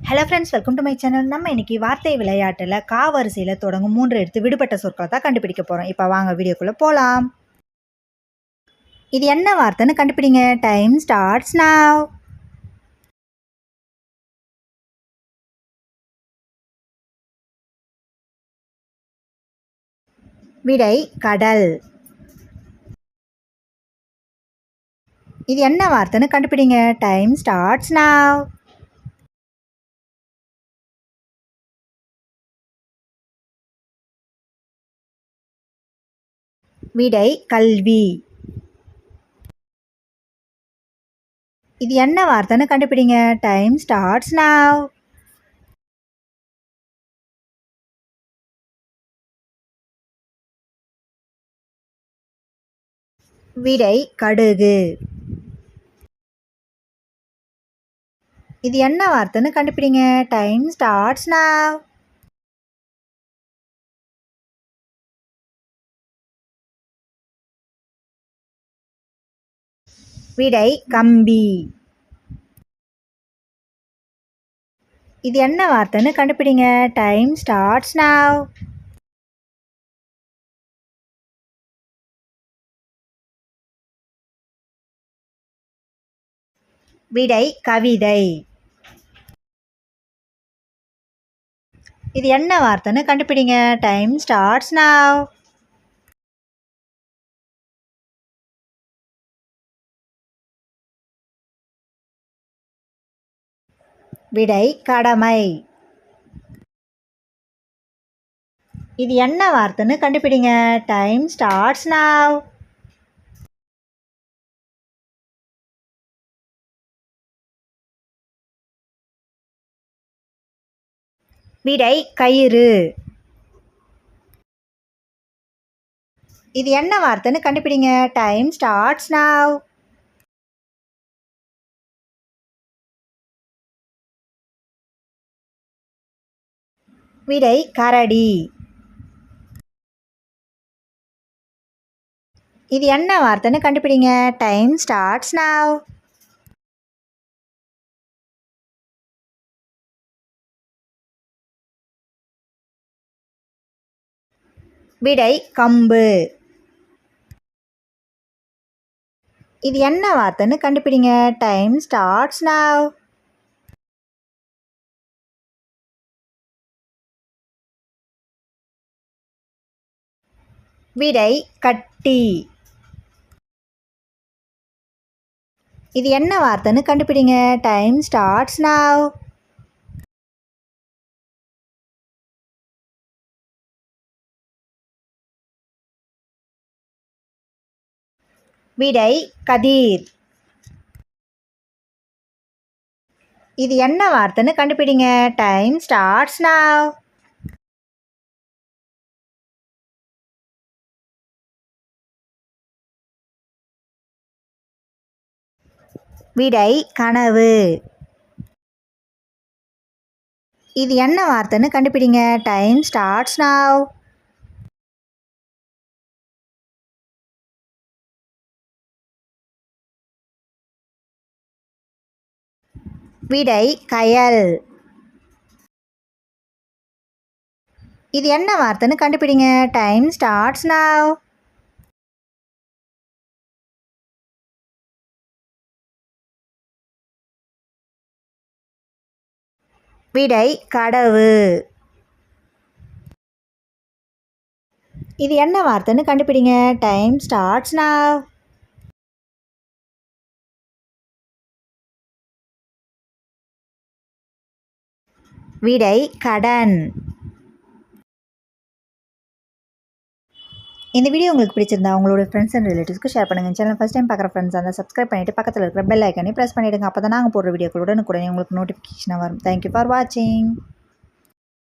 Hello friends, welcome to my channel. நம்ம இன்றைக்கி வார்த்தை விளையாட்டில் கா வரிசையில் தொடங்கும் 3 எழுத்து விடுபட்ட சொற்களை தான் கண்டுபிடிக்க போகிறோம். இப்போ வாங்க வீடியோக்குள்ளே போகலாம். இது என்ன வார்த்தைன்னு கண்டுபிடிங்க. Time starts now. விடை கடல். இது என்ன வார்த்தைன்னு கண்டுபிடிங்க. Time starts now. விடை கல்வி. இது என்ன வார்த்தைன்னு கண்டுபிடிங்க. Time starts now. விடை கடுகு. இது என்ன வார்த்தைன்னு கண்டுபிடிங்க. Time starts now. விடை கம்பி. இது என்ன வார்த்தைன்னு கண்டுபிடிங்க. Time starts now. விடை கவிதை. இது என்ன வார்த்தைன்னு கண்டுபிடிங்க. Time starts now. விடை கடமை. இது என்ன வார்த்தைன்னு கண்டுபிடிங்க. Time starts now. விடை கயிறு. இது என்ன வார்த்தைன்னு கண்டுபிடிங்க. Time starts now. விடை கரடி. இது என்ன வார்த்தைன்னு கண்டுபிடிங்க. Time starts now. விடை கம்பு. இது என்ன வார்த்தைன்னு கண்டுபிடிங்க. Time starts now. விடை கட்டி. இது என்ன வார்த்தைன்னு கண்டுபிடிங்க. Time starts now. விடை கதிர். இது என்ன வார்த்தைன்னு கண்டுபிடிங்க. Time starts now. விடை கனவு. இது என்ன வார்த்தைன்னு கண்டுபிடிங்க. Time starts now. விடை கயல். இது என்ன வார்த்தைன்னு கண்டுபிடிங்க. Time starts now. விடை கடவு. இது என்ன வார்த்தைன்னு கண்டுபிடிங்க. Time starts now. விடை கடன். இந்த வீடியோ உங்களுக்கு பிடிச்சிருந்தா உங்களோட ஃப்ரெண்ட்ஸ் அண்ட் ரிலேட்டிவ்ஸ்க்கு ஷேர் பண்ணுங்கள். சேனல் ஃபஸ்ட் டைம் பார்க்குற ஃப்ரெண்ட்ஸ் அந்த சப்ஸ்கிரைப் பண்ணிவிட்டு பக்கத்தில் இருக்கிற பெல் ஐக்கனை ப்ரெஸ் பண்ணிவிடுங்க. அப்போ தான் நாங்கள் போடுற வீடியோக்களுடன் உங்களுக்கு நோட்டிஃபிகேஷனாக வரும். தேங்க்யூ ஃபார் வாட்சிங்.